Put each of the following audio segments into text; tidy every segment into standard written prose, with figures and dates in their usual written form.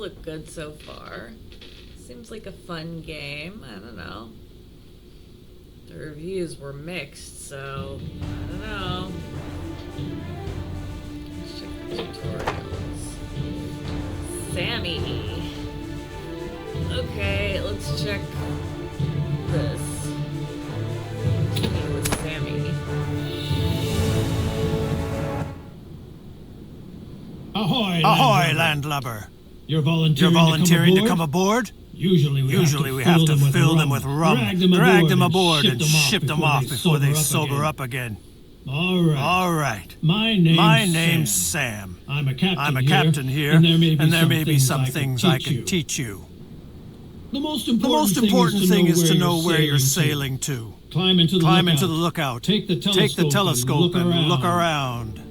look good so far. Seems like a fun game. I don't know. The reviews were mixed, so I don't know. Let's check the tutorials. Sammy. Okay, let's check this. It was Sammy. Ahoy, Ahoy, landlubber. You're volunteering to come aboard? Usually we have to fill them with rum, drag them aboard, and ship them off before they sober up again. All right. My name's Sam. I'm a captain here, and there may be some things I can teach you. The most important thing is to know where you're sailing to. Climb into the lookout. Take the telescope and look around.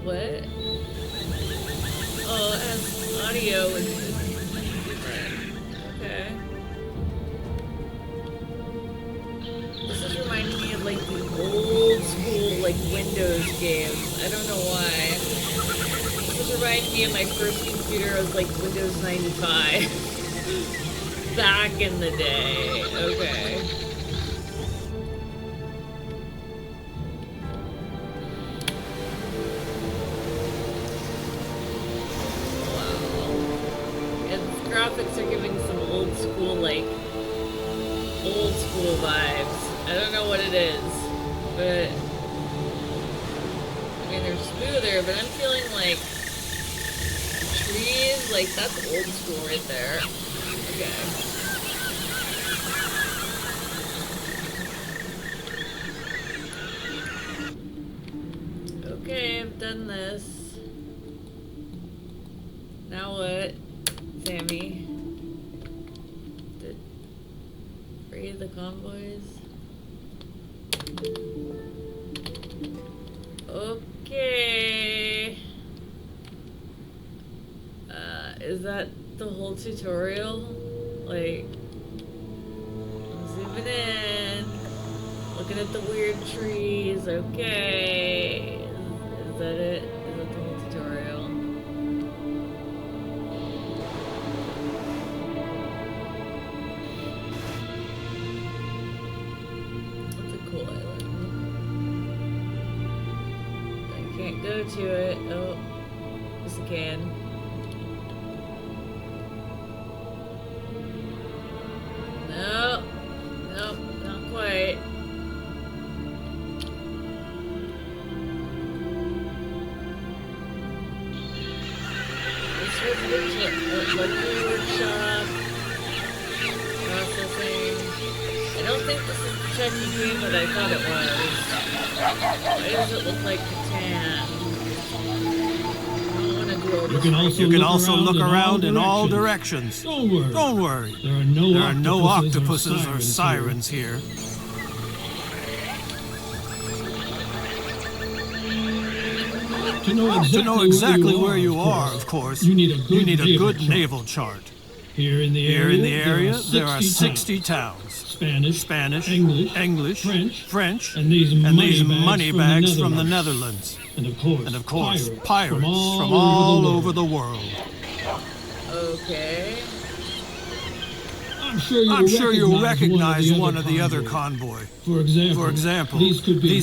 What? Oh, it has audio and okay. This is reminding me of like the old school like Windows games. I don't know why. This is reminding me of my first computer was like Windows 95. Back in the day. Okay. Graphics are giving some old school vibes. I don't know what it is, but I mean they're smoother, but I'm feeling like trees, like that's old school right there. Okay, I've done this. Now what? Sammy. Free the convoys. Okay. Is that the whole tutorial? Like, I'm zooming in, looking at the weird trees. Okay. Is that it? Is that the whole tutorial? Go to it. Oh, yes I can. No, nope, not quite. This was luxury workshop. Processing. I don't think this is the Chinese game that I thought it was. Why does it look like Catan? You can also look around in all directions. Don't worry. There are no octopuses or sirens here. To know exactly where you are, of course, you need a good naval chart. Here in the area, there are 60 towns. Spanish, English, French, and these money bags from the Netherlands. And of course, pirates from all over the world. Okay. I'm sure you'll recognize one of the other convoy. For example, these could be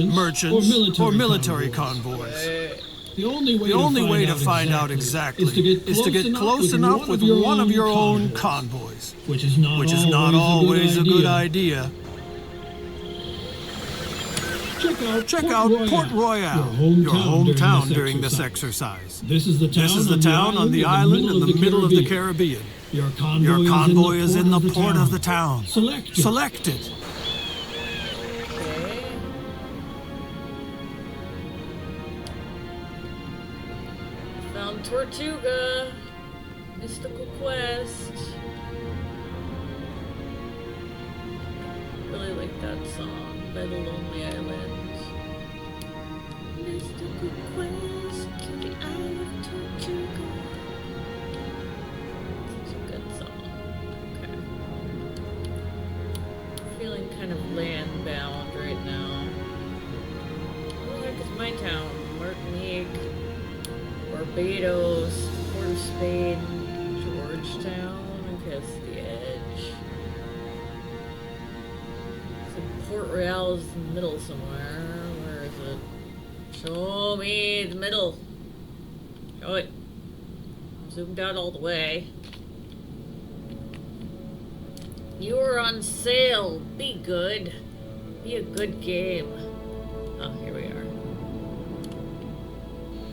merchants or military convoys. The only way to find out exactly is to get close enough with one of your own convoys, which is not always a good idea. Check out Port Royal, your hometown during this exercise. This is the town on the island in the middle of the Caribbean. Your convoy is in the port of the town. Select it. Found Tortuga. Mystical quest. Really like that song by The Lonely Island. Mystical quest to the Isle of Tortuga. Such a good song. Okay. Feeling kind of land bound right now. Where the heck is my town? Barbados, Port of Spain, Georgetown, okay, that's the edge. So Port Royale is in the middle somewhere. Where is it? Show me the middle. Show it. Zoomed out all the way. You are on sale. Be good. Be a good game. Oh, here we are.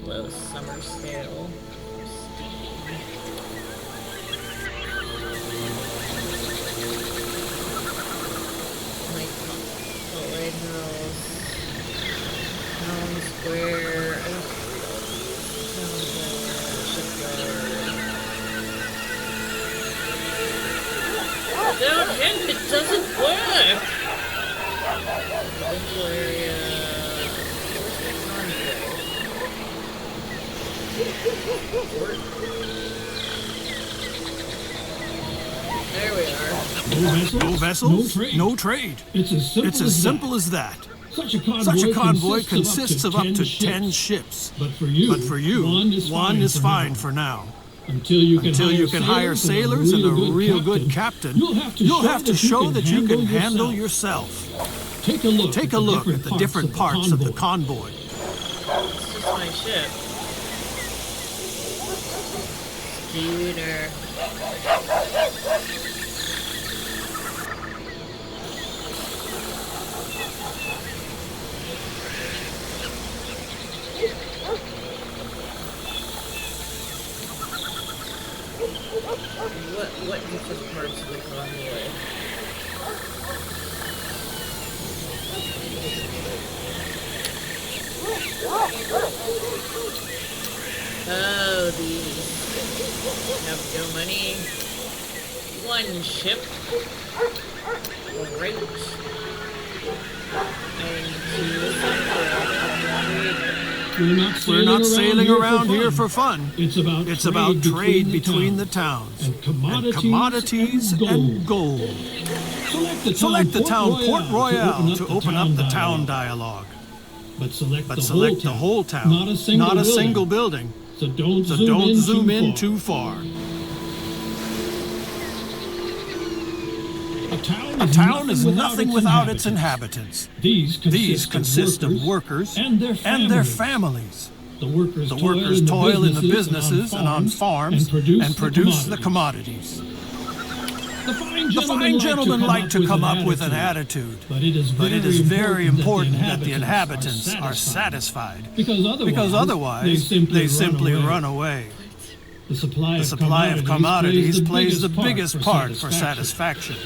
Low summer sale. Lighthouse. Town Square. I don't read all these. Shipyard. Without him, it doesn't work! Provincial area. There we are. No vessels, no trade. It's as simple as that. Such a convoy consists of up to 10 ships. But for you, one is fine for now. Until you can hire sailors and a real good captain, you'll have to show that you can handle yourself. Take a look at the different parts of the convoy. It's just my ship. Scooter. What different parts of the convoy? Oh, these have no money. One ship. Alright. We're not sailing around here for fun. It's about trade between the towns. And commodities and gold. Select the town Port Royale to open up the town dialogue. But select the whole town, not a single building. So don't zoom in too far. A town is nothing without its inhabitants. These consist of workers and their families. The workers toil in the businesses and on farms and produce the commodities. The fine gentlemen like to come up with an attitude, but it is very important that the inhabitants are satisfied, because otherwise they simply run away. The supply of commodities plays the biggest part for satisfaction.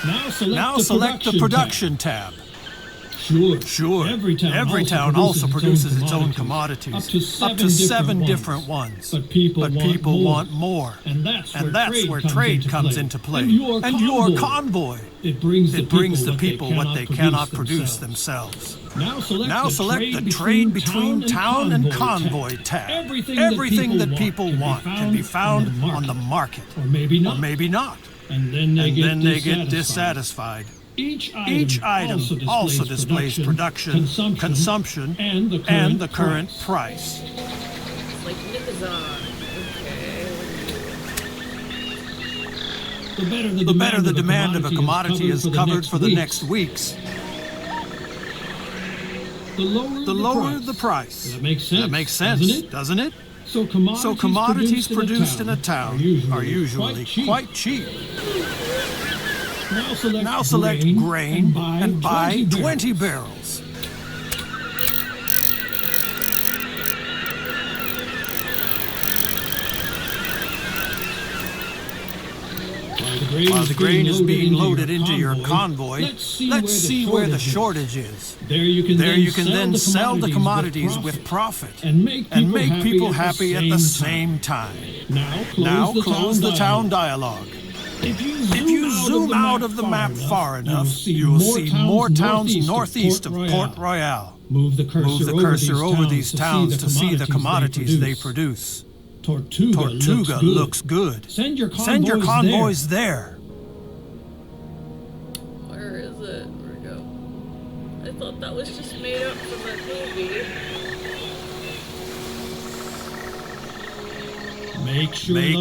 Now select the production tab. Sure. Every town also produces its own commodities, up to 7 different ones. But people want more. And that's where trade comes into play. And your convoy. It brings the people what they cannot produce themselves. Now select the trade between town and convoy tab. Everything that people want can be found on the market. Or maybe not. And then they get dissatisfied. Each item also displays production, consumption, and the current price. Like Nikazan. Okay. The better the demand of a commodity is covered for the next weeks, the lower the price. That makes sense, doesn't it? So commodities produced in a town are usually quite cheap. Now select grain and buy 20 barrels. While the grain is being loaded into your convoy, let's see where the shortage is. There you can then sell the commodities with profit and make people happy at the same time. Now close the town dialogue. If you zoom out of the map far enough, you will see more towns northeast of Port Royale. Move the cursor over these towns to see the commodities they produce. Tortuga looks good. Send your convoys there. Where is it? Where we go? I thought that was just made up from that movie. Make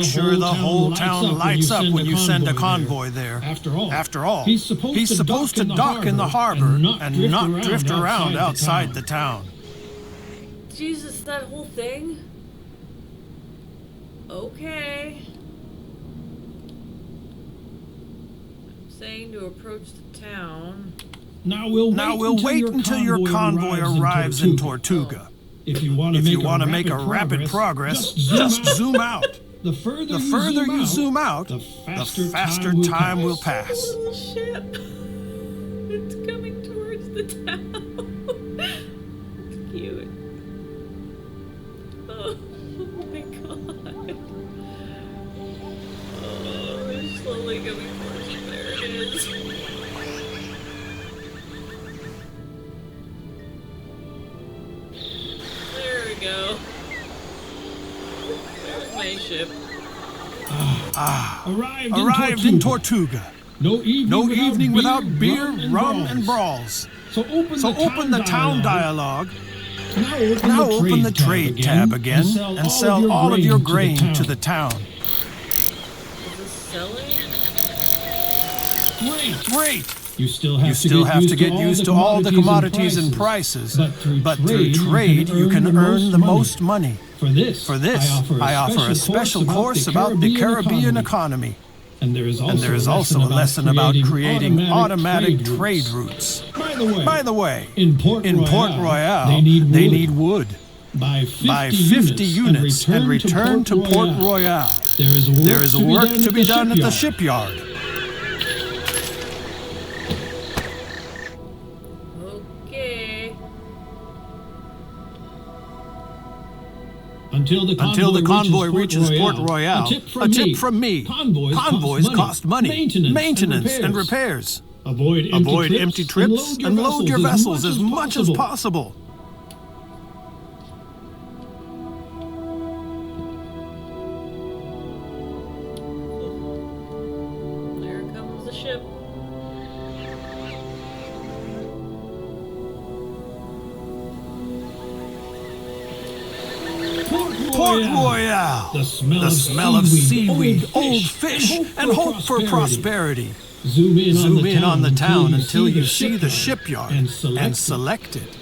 sure the whole town lights up when you send a convoy there. After all, he's supposed to dock in the harbor and not drift around outside the town. Jesus, that whole thing? Okay. I'm saying to approach the town. Now we'll wait until your convoy arrives in Tortuga. If you want to make a rapid progress, just zoom out. The further you zoom out, the faster time will pass. Little ship. It's coming towards the town. It's cute. Oh my god. Oh, they're slowly coming towards it. There it is. There we go. There's my ship. Arrived in Tortuga. No evening without beer, rum, and brawls. So open the town dialogue. Now open the trade tab again and sell all of your grain to the town. Is this selling? Great! You still have to get used to all the commodities and prices, but through trade you can earn the most money. For this, I offer a special course about the Caribbean economy. And there is also a lesson about creating automatic trade routes. By the way, in Port Royal, they need wood. Buy 50 units and return to Port Royal. There is work to be done at the shipyard. Okay. Until the convoy reaches Port Royal, a tip from me. Convoys cost money, maintenance and repairs. Avoid empty trips and load your vessels as much as possible. There comes the ship. Port Royal, the smell of seaweed, old fish, and hope for prosperity. Zoom in on the town until you see the shipyard and select it.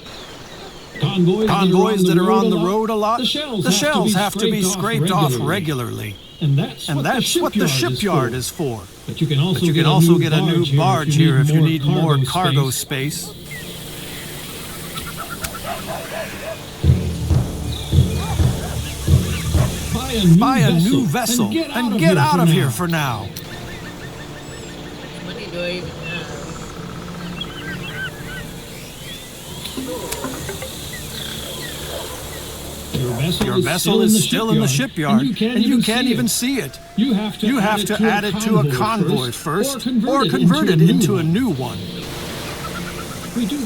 Convoys that are on the road a lot, the shells have to be scraped off regularly. And that's what the shipyard is for. But you can also get a new barge here if you need more cargo space. Buy a new vessel and get out of here for now. Money do I even have? Your vessel is still in the shipyard, and you can't even see it. You have to add it to a convoy first, or convert it into a new one. We do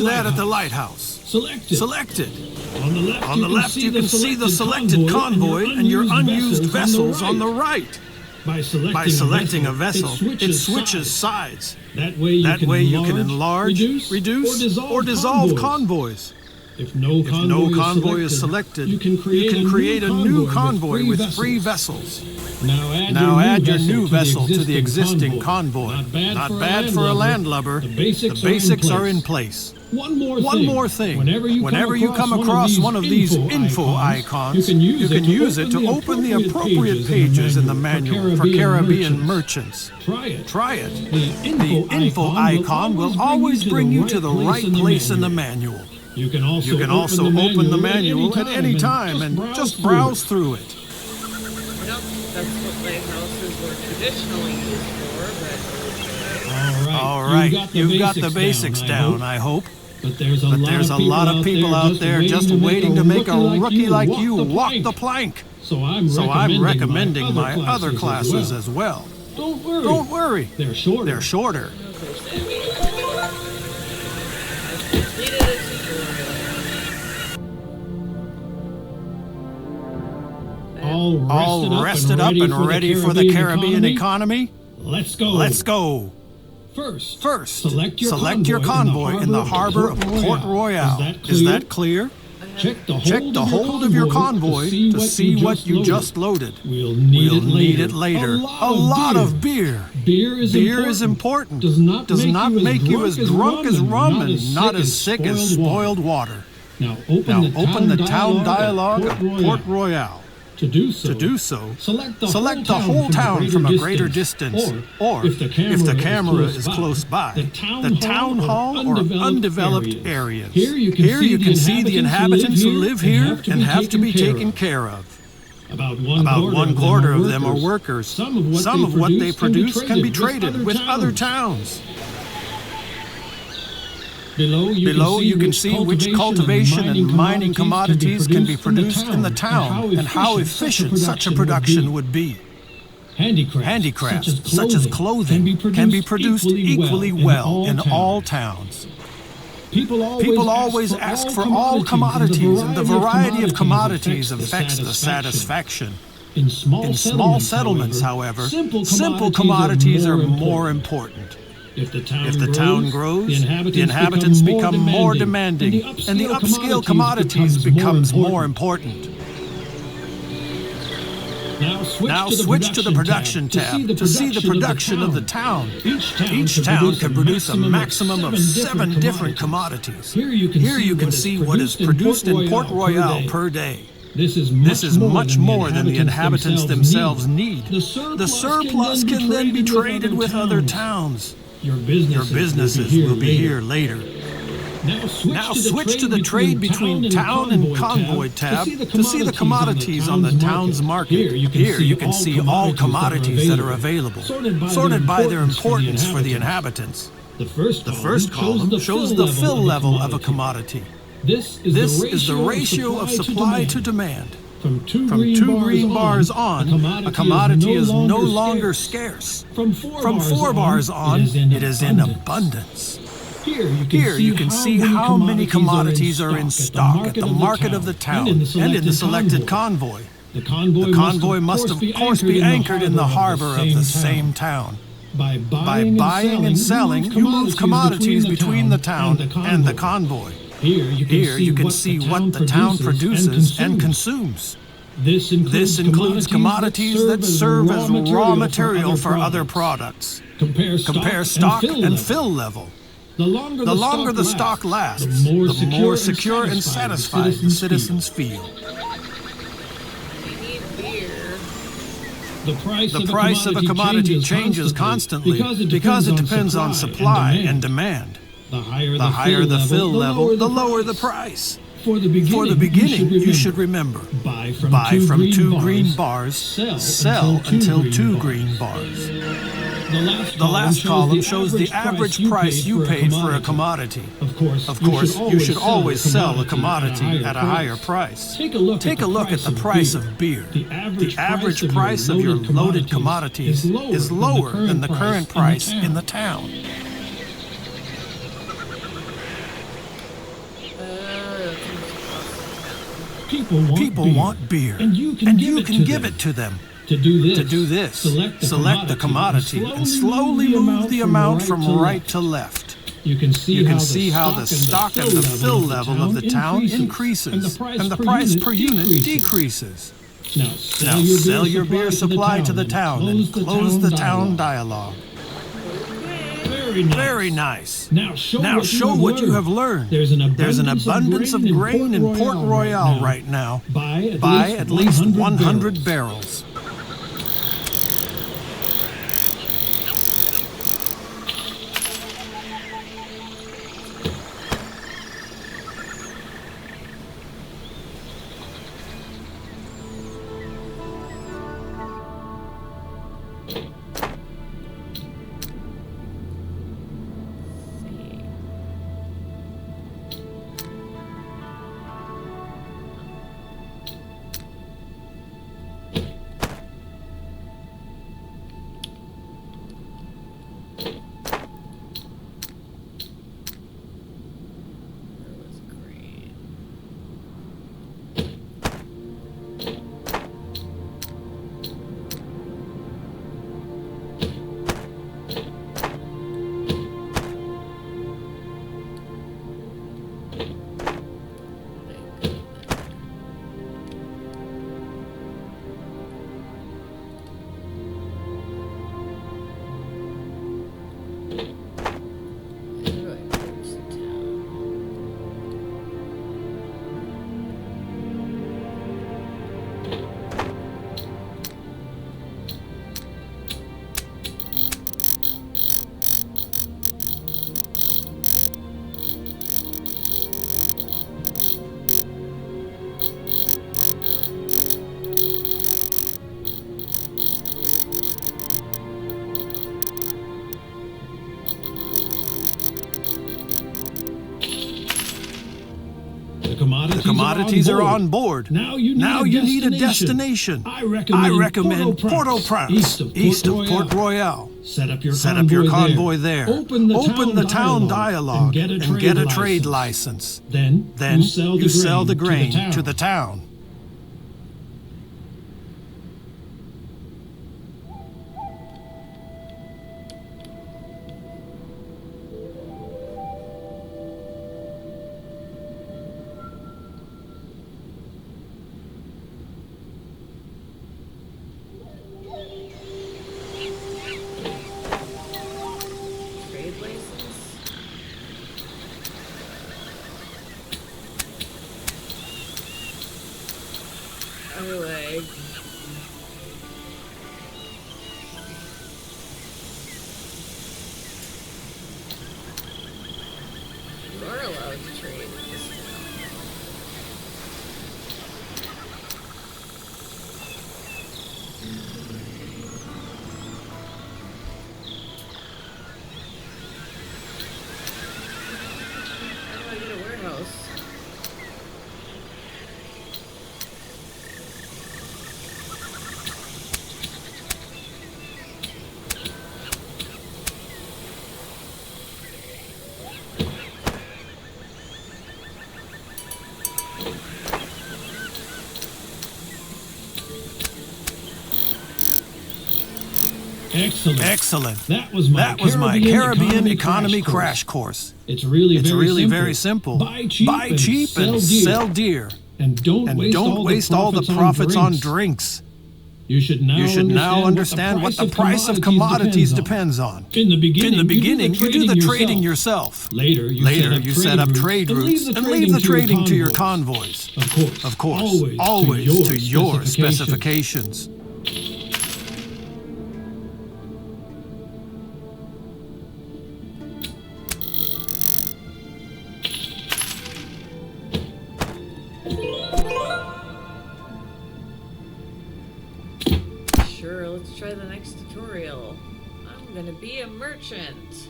that at the lighthouse. Select it. On the left, you can see the selected convoy and your unused vessels on the right. By selecting a vessel, it switches sides. That way you can enlarge, reduce, or dissolve convoys. If no convoy is selected, you can create a new convoy with 3 vessels. Now add your new vessel to the existing convoy. Not bad for a landlubber. The basics are in place. One more thing. Whenever you come across one of these info icons, you can use it to open the appropriate pages in the manual for Caribbean merchants. Try it. The info icon will always bring you to the right place in the manual. You can also open the manual at any time and just browse through it. I don't think that's what lighthouses were traditionally used for, but... Alright, you've got the basics down, I hope. But there's a lot of people out there just waiting to make a rookie like you walk the plank. So I'm recommending my other classes as well. Don't worry. They're shorter. All rested up and ready for the Caribbean economy? Let's go. First, select your convoy in the harbor of Port Royal. Is that clear? I Check the hold of your convoy to see what you just loaded. We'll need it later. A lot of beer. Beer is important. Does not make you as drunk as rum and not as sick as spoiled water. Now open the town dialogue of Port Royal. To do so, select the whole town from a greater distance, or if the camera is close by, the town hall or undeveloped areas. Here you can see the inhabitants who live here and have to be taken care of. About one quarter of them are workers. Some of what they produce can be traded with other towns. Below you can see which cultivation and mining commodities can be produced in the town and how efficient such a production would be. Handicrafts, such as clothing, can be produced equally well in all towns. People always ask for all commodities, and the variety of commodities affects the satisfaction. In small settlements, however, simple commodities are more important. If the town grows, the inhabitants become more demanding, and the upscale commodities becomes more important. Now switch to the production tab to see the production of the town. Each town can produce a maximum of 7 different commodities. Here you can see what is produced in Port Royal per day. This is much more than the inhabitants themselves need. The surplus can then be traded with other towns. Your businesses will be here later. Now switch to the trade between town and convoy tab to see the commodities on the town's market. Here you can see all commodities that are available, sorted by their importance for the inhabitants. The first column shows the fill level of a commodity. This is the ratio of supply to demand. From 2 green bars on, a commodity is no longer scarce. From 4 bars on, it is in abundance. Here you can see how many commodities are in stock at the market of the town and in the selected convoy. The convoy must of course be anchored in the harbor of the same town. By buying and selling, you move commodities between the town and the convoy. Here you can see what the town produces and consumes. This includes commodities that serve as raw material for other products. Compare stock and fill level. The longer the stock lasts, the more secure and satisfied the citizens feel. The price of a commodity changes constantly because it depends on supply and demand. The higher the fill level, the lower the price. For the beginning, you should remember, buy from 2 green bars, sell until 2 green bars. The last column shows the average price you paid for a commodity. Of course, you should always sell a commodity at a higher price. Take a look at the price of beer. The average price of your loaded commodities is lower than the current price in the town. People want beer, and you can give it to them. To do this, select the commodity and slowly move the amount from right to left. You can see how the stock and the fill level of the town increases, and the price per unit decreases. Now sell your beer supply to the town and close the town dialogue. Very nice. Now show what you have learned. There's an abundance of grain in Port Royal right now. Buy at least 100 barrels. commodities are on board. Now you need a destination. I recommend Port-au-Prince, east of Port Royal. Set up your convoy there. Open the town dialogue and get a trade license. Then you sell the grain to the town. Anyway. You are allowed to trade in this town. How do I get a warehouse? Excellent. That was my Caribbean economy crash course. It's really very simple. Buy cheap and sell dear. And don't waste all the profits on drinks. You should now understand what the price of commodities depends on. In the beginning, you do the trading yourself. Later, you set up trade routes and leave the trading to your convoys. Of course, always to your specifications. Sure, let's try the next tutorial. I'm gonna be a merchant.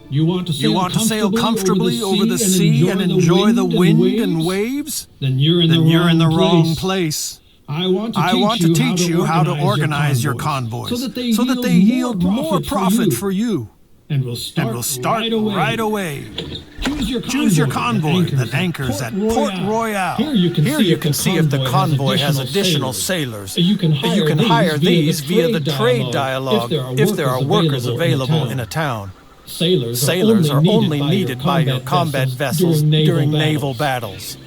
You want to sail comfortably over the sea and enjoy the wind and waves? Then you're in the wrong place. I want to teach you how to organize your convoys so that they yield more profit for you. And we'll start right away. Choose your convoy that anchors at Port Royal. Here you can see if the convoy has additional sailors. You can hire these via the trade dialogue if there are workers available in a town. Sailors are only needed by your combat vessels during naval battles.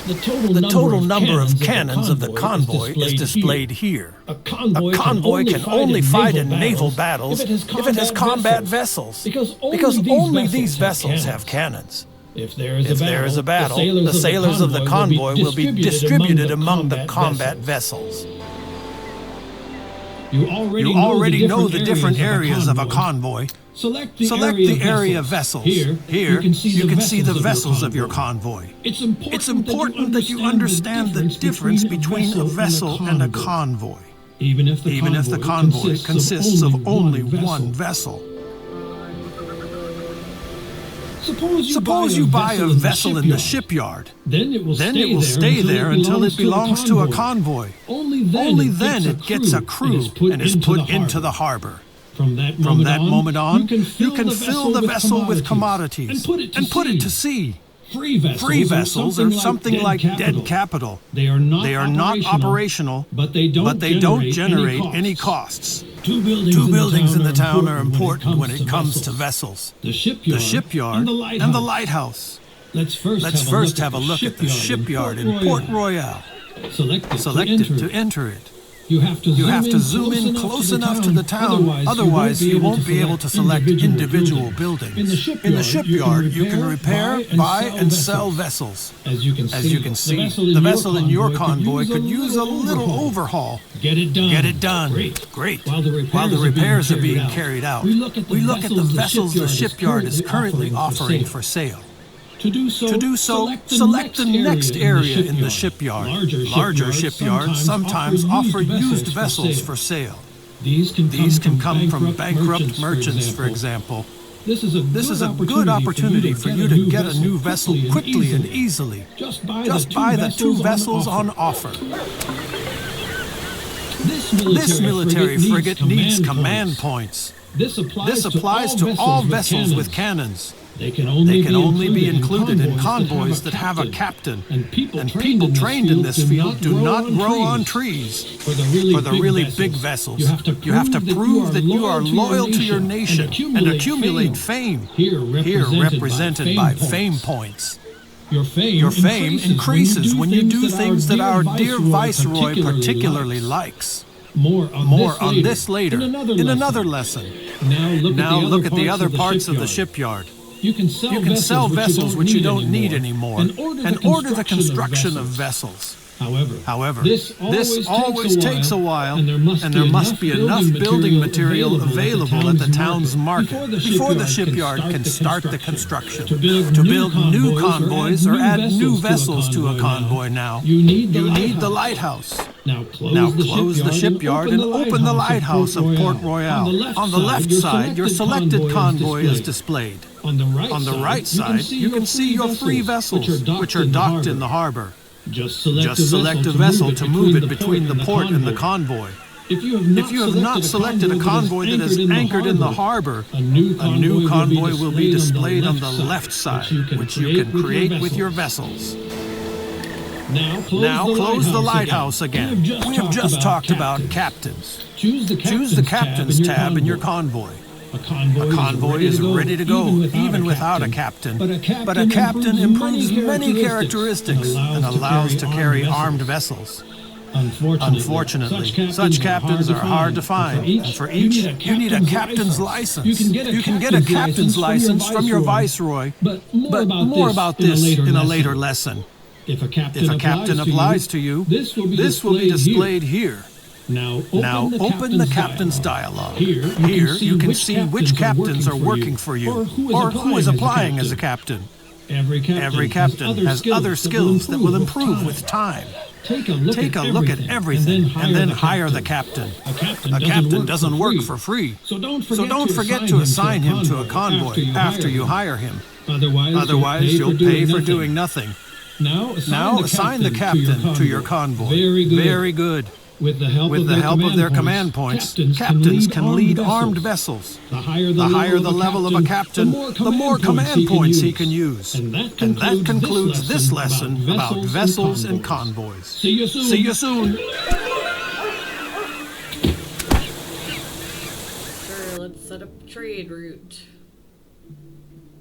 The total number of cannons of the convoy is displayed here. A convoy can only fight in naval battles if it has combat vessels, because only these vessels have cannons. If there is a battle, the sailors of the convoy will be distributed among the combat vessels. You already know the different areas of a convoy. Select the area vessels. Here, you can see the vessels of your convoy. It's important that you understand the difference between a vessel and a convoy, even if the convoy consists of only one vessel. Suppose you buy a vessel in the shipyard. Then it will stay there until it belongs to a convoy. Only then it gets a crew and is put into the harbor. From that moment on, you can fill the vessel with commodities and put it to sea. Free vessels are something like dead capital. They are not operational, but they don't generate any costs. Two buildings in the town are important when it comes to vessels: the shipyard and the lighthouse. Let's first have a look at the shipyard in Port Royal. Select it to enter it. You have to zoom in close enough to the town, otherwise you won't be able to select individual buildings. In the shipyard, you can repair, buy, and sell vessels. As you can see, the vessel in your convoy could use a little overhaul. Get it done. Great. While the repairs are being carried out, we look at the vessels the shipyard is currently offering for sale. To do so, select the next area in the shipyard. Larger shipyards sometimes offer used vessels for sale. These can come from bankrupt merchants, for example. This is a good opportunity for you to get a new vessel quickly and easily. Just buy the two vessels on offer. This military frigate needs command points. This applies to all vessels with cannons. They can only be included in convoys that have a captain, and people trained in this field do not grow on trees. For the really big vessels, you have to prove that you are loyal to your nation and accumulate fame, here represented by fame points. Your fame increases when you do things that our dear Viceroy particularly likes. More on this later, in another lesson. Now look at the other parts of the shipyard. You can sell vessels which you don't need anymore and order the construction of vessels. However, this always takes a while, and there must be enough building material available at the town's market before the shipyard can start the construction. To build new convoys or add new vessels to a convoy now, you need the lighthouse. Now close the shipyard and open the lighthouse of Port Royal. On the left side, your selected convoy is displayed. On the right side, you can see your free vessels, which are docked in the harbor. Just select a vessel to move it between the port and the convoy. If you have not selected a convoy that is anchored in the harbor, a new convoy will be displayed on the left side, which you can create with your vessels. Now close the lighthouse again. We have just talked about captains. Choose the captain's tab in your convoy. A convoy is ready to go, even without a captain. But a captain improves many characteristics and allows to carry armed vessels. Unfortunately, such captains are hard to find, and for each, you need a captain's license. You can get a captain's license from your viceroy, but more about this in a later lesson. If a captain applies to you, this will be displayed here. Now open the captain's dialogue. Here you can see which captains are working for you, or who is applying as a captain. Every captain has other skills that will improve with time. Take a look at everything and then hire the captain. A captain doesn't work for free, so don't forget to assign him to a convoy after you hire him. Otherwise, you'll pay for doing nothing. Now assign the captain to your convoy. Very good. With the help of their command points, captains can lead armed vessels. The higher the level of a captain, the more command points he can use. And that concludes this lesson about vessels and convoys. See you soon. Sure, let's set up a trade route.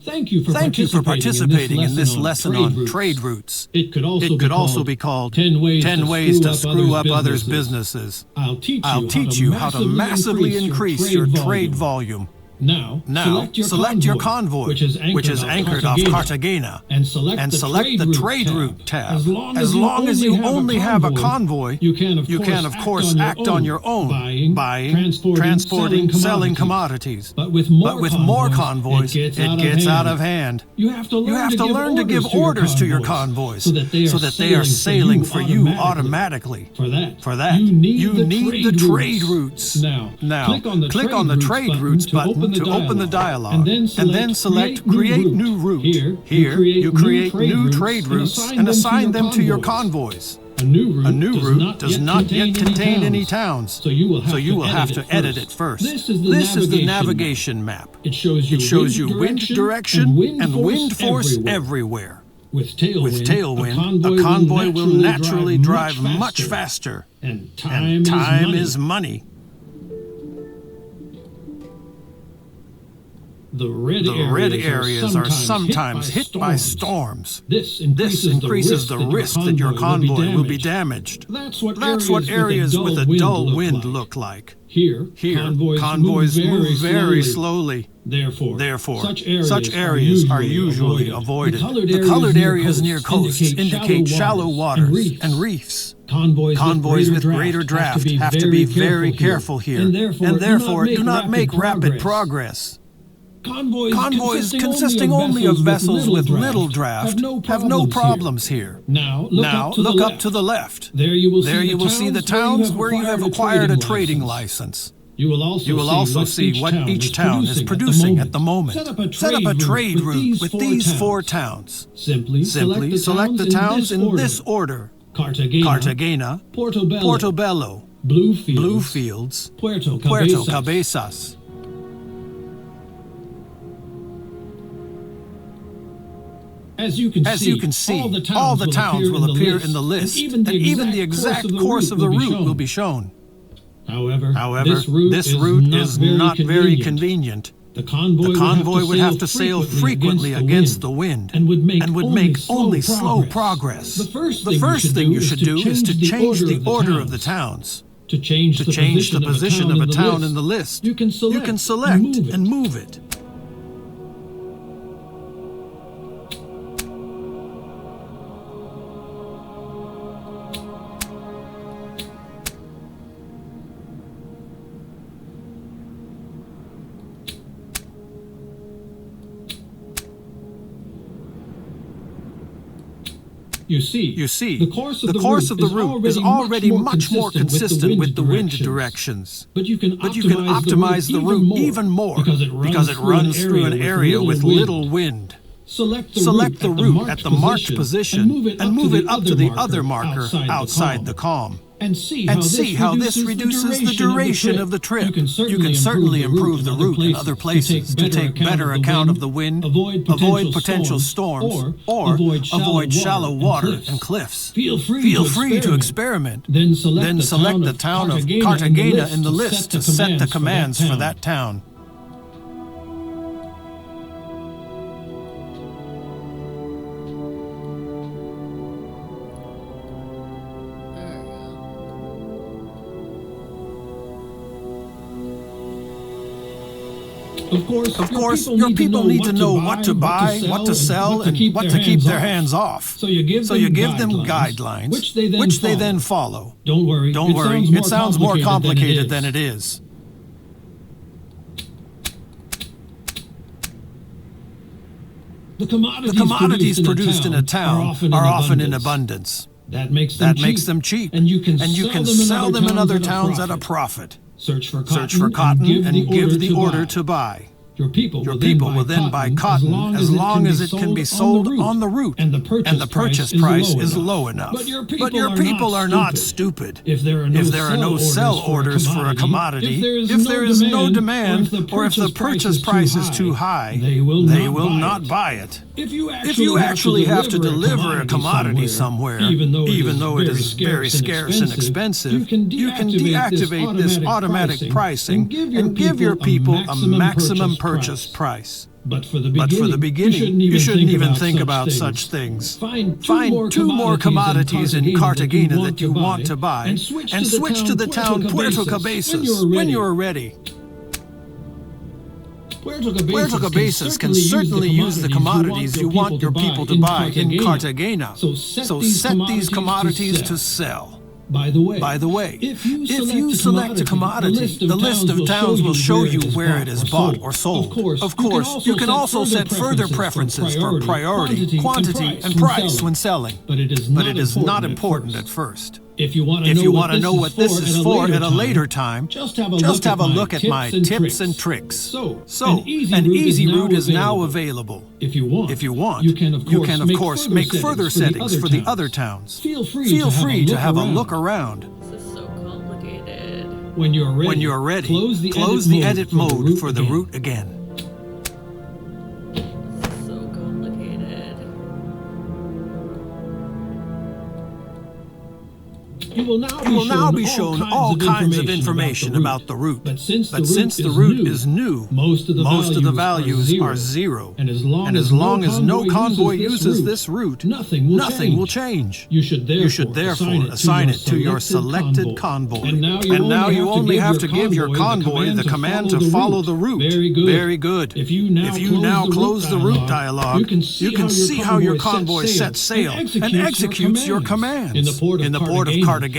Thank you for participating in this lesson on trade routes. It could also be called 10 ways to screw up others' businesses. I'll teach you how to massively increase your trade volume. Now select your convoy, which is anchored off Cartagena, and select the trade route tab. As long as you only have a convoy, you can of course act on your own, buying, transporting, selling commodities. But with more convoys, it gets out of hand. You have to learn to give orders to your convoys so that they are sailing for you automatically. For that, you need the trade routes. Now, click on the trade routes button to open the dialog, and then select Create New Route. Here, you create new trade routes and assign them to your convoys. A new route does not yet contain any towns, so you will have to edit it first. This is the navigation map. It shows you wind direction and wind force everywhere. With tailwind, a convoy will naturally drive much faster, and time is money. The red areas are sometimes hit by storms. This increases the risk that your convoy will be damaged. That's what areas with a dull wind look like. Here, convoys move very slowly. Therefore, such areas are usually avoided. The colored areas near coasts indicate shallow waters and reefs. Convoys with greater draft have to be very careful here, and therefore do not make rapid progress. Convoys consisting only of vessels with little draft have no problems here. Now, look up to the left. There you will see the towns where you have acquired a trading license. You will also see what each town is producing at the moment. Set up a trade route with these 4 towns. Simply select the towns in this order. Cartagena, Portobello, Bluefields, Puerto Cabezas. As you can see, all the towns will appear in the list, and even the exact course of the route will be shown. However, this route is not very convenient. The convoy would have to sail frequently against the wind and would make only slow progress. The first thing you should do is to change the order of the towns. To change the position of a town in the list, you can select and move it. You see, the course of the route is already much more consistent with the wind directions. But you can optimize the route even more because it runs through an area with little wind. Select the route at the marked position and move it up to the other marker outside the calm. And see how this reduces the duration of the trip. You can certainly improve the route in other places to take better account of the wind, avoid potential storms, or avoid shallow water and cliffs. Feel free to experiment. Then select the town of Cartagena in the list to set the commands for that town. Of course, your people need to know what to buy, what to sell, and what to keep their hands off. So you give them guidelines, which they then follow. Don't worry, it sounds more complicated than it is. The commodities produced in a town are often in abundance. That makes them cheap, and you can sell them in other towns at a profit. Search for cotton and give the order to buy. Your people will then buy cotton as long as it can be sold on the route and the purchase price is low enough. But your people are not stupid. If there are no sell orders for a commodity, if there is no demand, or if the purchase price is too high, they will not buy it. If you actually have to deliver a commodity somewhere, even though it is very scarce and expensive, you can deactivate this automatic pricing and give your people a maximum purchase price. But for the beginning, you shouldn't even think about such things. Find two more commodities in Cartagena that you want to buy, and switch to the town Puerto Cabezas when you're ready. Puerto Cabezas can certainly use the commodities you want your people to buy in Cartagena. So set these commodities to sell. By the way, if you select a commodity, the list of towns will show you where it is bought or sold. Of course, you can also set further preferences for priority, quantity, and price when selling. But it is not important at first. If you want to know what this is for at a later time, just have a look at my tips and tricks. So an easy route is now available. If you want, you can of course make further settings for the other towns. Feel free to have a look around. This is so complicated. When you're ready, close the edit mode for the route again. You will now be shown all kinds of information about the route. But since the route is new, most of the values are zero. And as long as no convoy uses this route, nothing will change. You should therefore assign it to your selected convoy. And now you only have to give your convoy the command to follow the route. Very good. If you now close the route dialog, you can see how your convoy sets sail and executes your commands. In the port of Cartagena,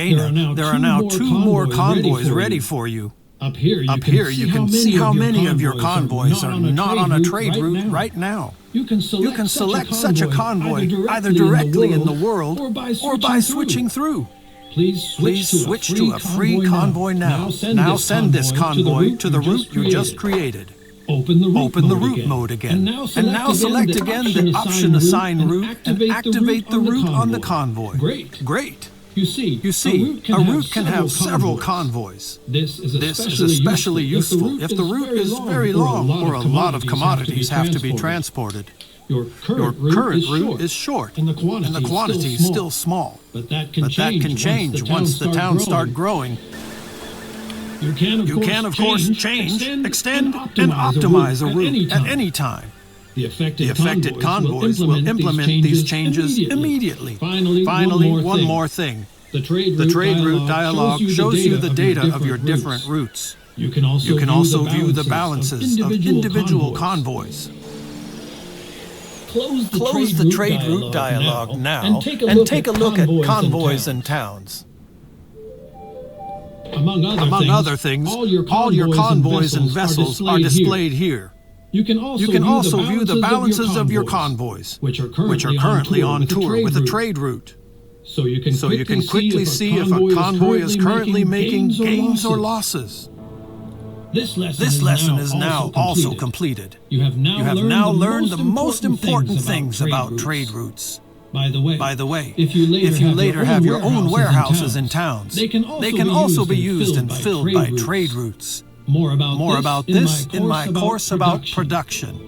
there are now two more convoys ready for you. Up here, you can see how many of your convoys are not on a trade route right now. You can select such a convoy either directly in the world or by switching through. Please switch to a free convoy now. Now send this convoy to the route you just created. Open the route mode again. And now select again the option assign route and activate the route on the convoy. Great. You see, a route can have several convoys. This is especially useful if the route is very long or a lot of commodities have to be transported. Your current route is short, and the quantity is still small. But that can change once the towns start growing. You can, of course, change, extend, and optimize a route at any time. The affected convoys will implement these changes immediately. Finally, one more thing. The trade route dialog shows you the data of your different routes. You can also view the balances of individual convoys. Close the trade route dialog now and take a look at convoys and towns. Among other things, all your convoys and vessels are displayed here. You can also view the balances of your convoys, which are currently on tour with a trade route. So you can quickly see if a convoy is currently making gains or losses. This lesson is now also completed. You have now learned the most important things about trade routes. By the way, if you later have your own warehouses in towns, they can also be used and filled by trade routes. More about this in my course about production.